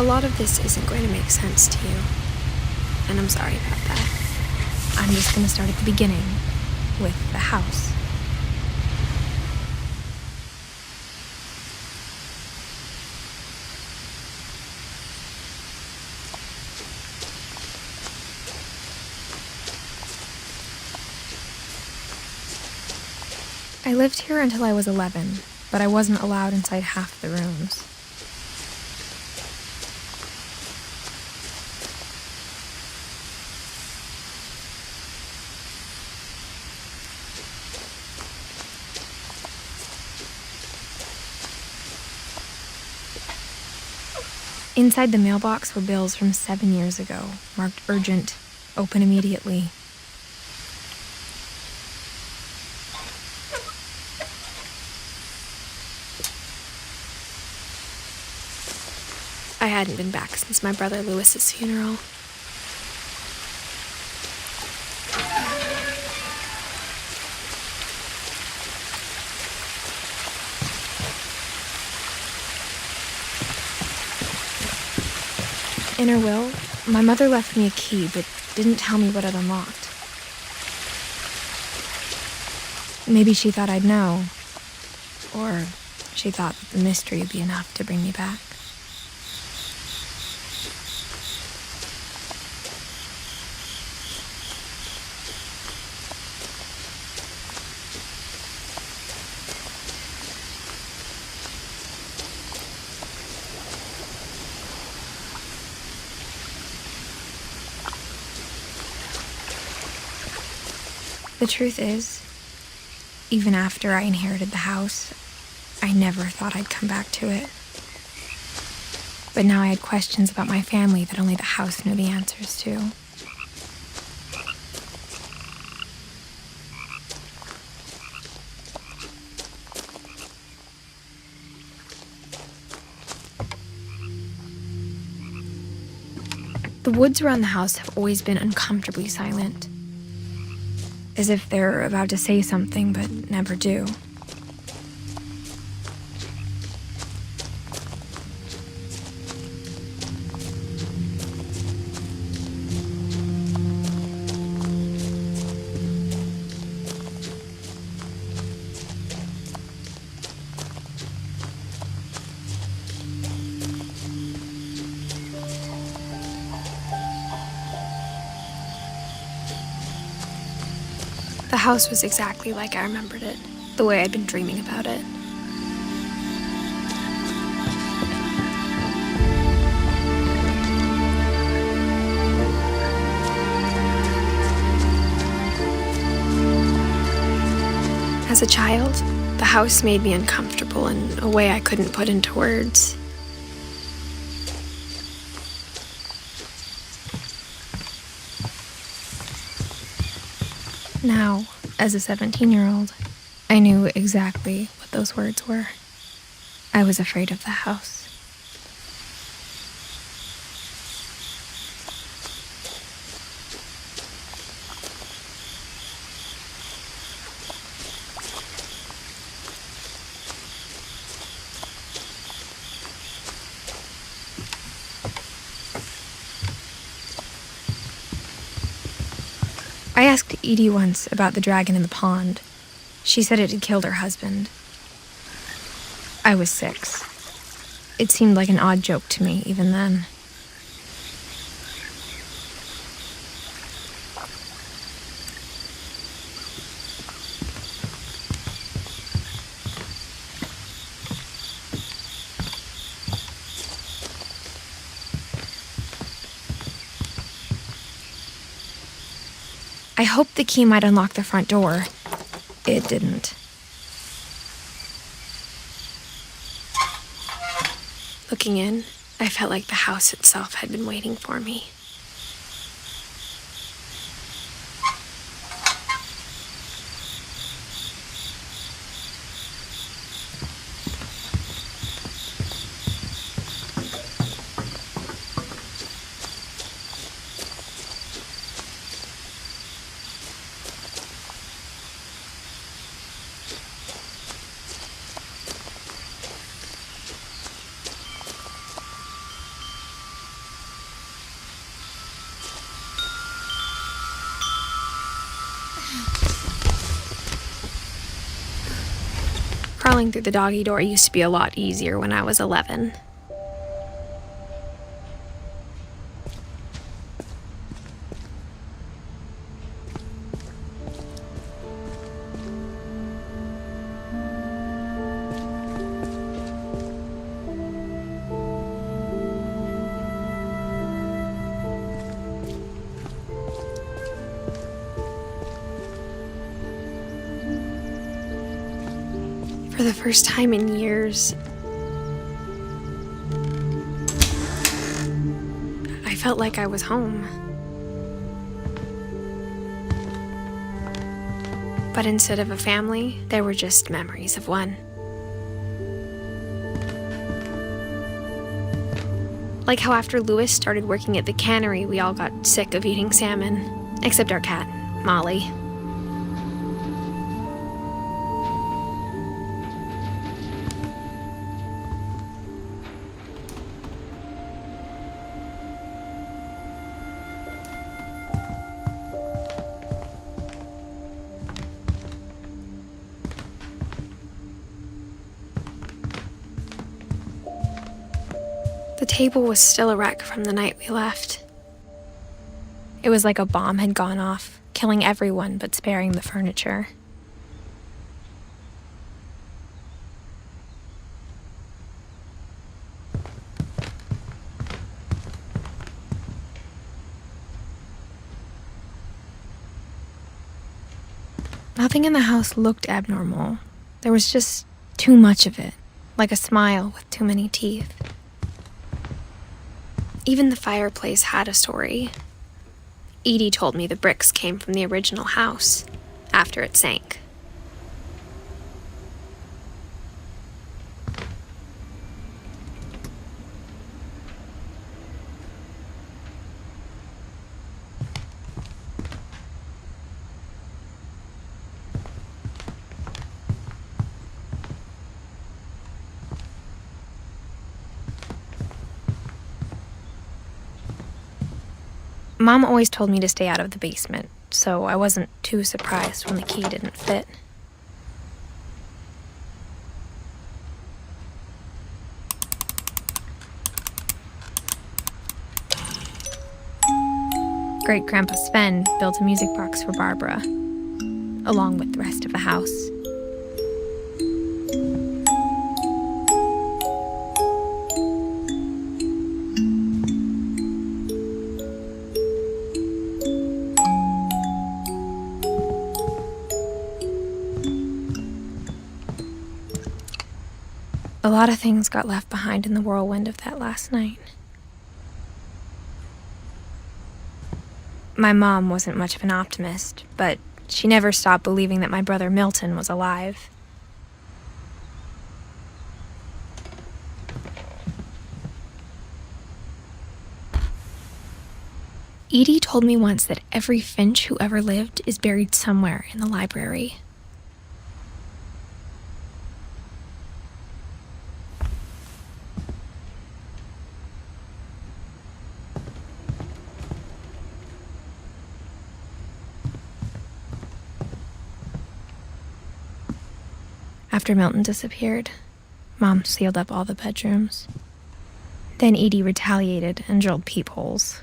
lot of this isn't going to make sense to you, and I'm sorry about that. I'm just going to start at the beginning, with the house. I lived here until I was 11, but I wasn't allowed inside half the rooms. Inside the mailbox were bills from 7 years ago, marked urgent, open immediately. I hadn't been back since my brother Lewis's funeral. In her will, my mother left me a key, but didn't tell me what it unlocked. Maybe she thought I'd know, or she thought that the mystery would be enough to bring me back. The truth is, even after I inherited the house, I never thought I'd come back to it. But now I had questions about my family that only the house knew the answers to. The woods around the house have always been uncomfortably silent, as if they're about to say something but never do. The house was exactly like I remembered it, the way I'd been dreaming about it. As a child, the house made me uncomfortable in a way I couldn't put into words. Now, as a 17-year-old, I knew exactly what those words were. I was afraid of the house. I asked Edith once about the dragon in the pond. She said it had killed her husband. I was 6. It seemed like an odd joke to me even then. I hoped the key might unlock the front door. It didn't. Looking in, I felt like the house itself had been waiting for me. Crawling through the doggy door used to be a lot easier when I was 11. For the first time in years, I felt like I was home. But instead of a family, there were just memories of one. Like how after Louis started working at the cannery, we all got sick of eating salmon, except our cat, Molly. The table was still a wreck from the night we left. It was like a bomb had gone off, killing everyone but sparing the furniture. Nothing in the house looked abnormal. There was just too much of it, like a smile with too many teeth. Even the fireplace had a story. Edie told me the bricks came from the original house, after it sank. Mom always told me to stay out of the basement, so I wasn't too surprised when the key didn't fit. Great-Grandpa Sven built a music box for Barbara, along with the rest of the house. A lot of things got left behind in the whirlwind of that last night. My mom wasn't much of an optimist, but she never stopped believing that my brother Milton was alive. Edie told me once that every Finch who ever lived is buried somewhere in the library. After Milton disappeared, Mom sealed up all the bedrooms. Then Edie retaliated and drilled peepholes.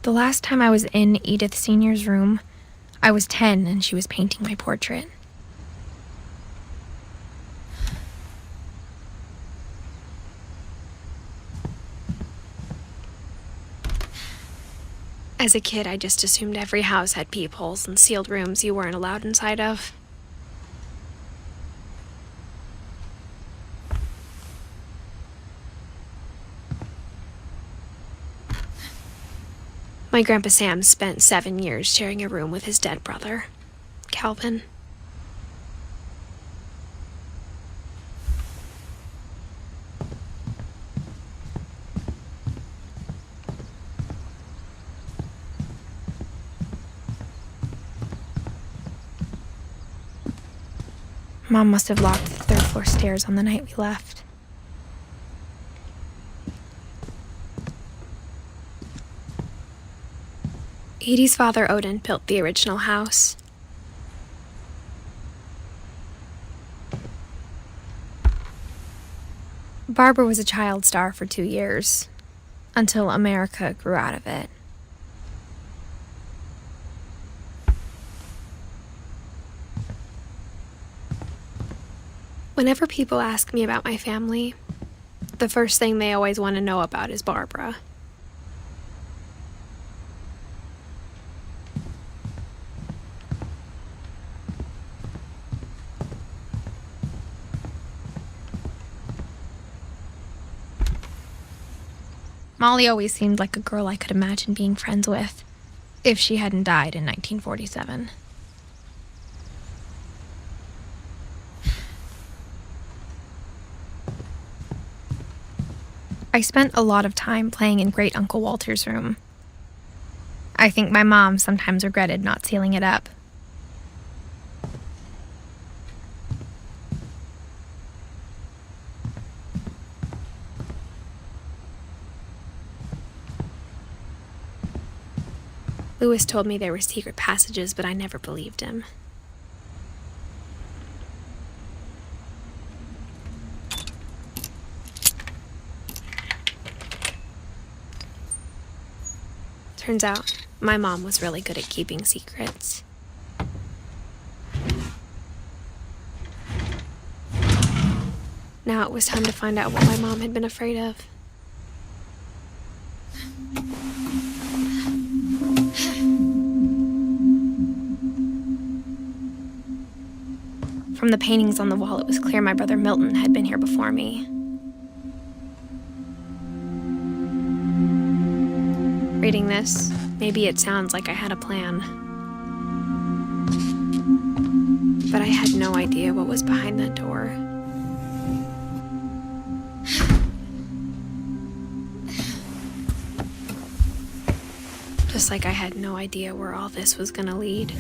The last time I was in Edith Sr.'s room, I was 10 and she was painting my portrait. As a kid, I just assumed every house had peepholes and sealed rooms you weren't allowed inside of. My Grandpa Sam spent 7 years sharing a room with his dead brother, Calvin. Mom must have locked the third-floor stairs on the night we left. Edie's father, Odin, built the original house. Barbara was a child star for 2 years, until America grew out of it. Whenever people ask me about my family, the first thing they always want to know about is Barbara. Molly always seemed like a girl I could imagine being friends with, if she hadn't died in 1947. I spent a lot of time playing in Great Uncle Walter's room. I think my mom sometimes regretted not sealing it up. Lewis told me there were secret passages, but I never believed him. Turns out, my mom was really good at keeping secrets. Now it was time to find out what my mom had been afraid of. From the paintings on the wall, it was clear my brother Milton had been here before me. Reading this, maybe it sounds like I had a plan. But I had no idea what was behind that door. Just like I had no idea where all this was gonna lead.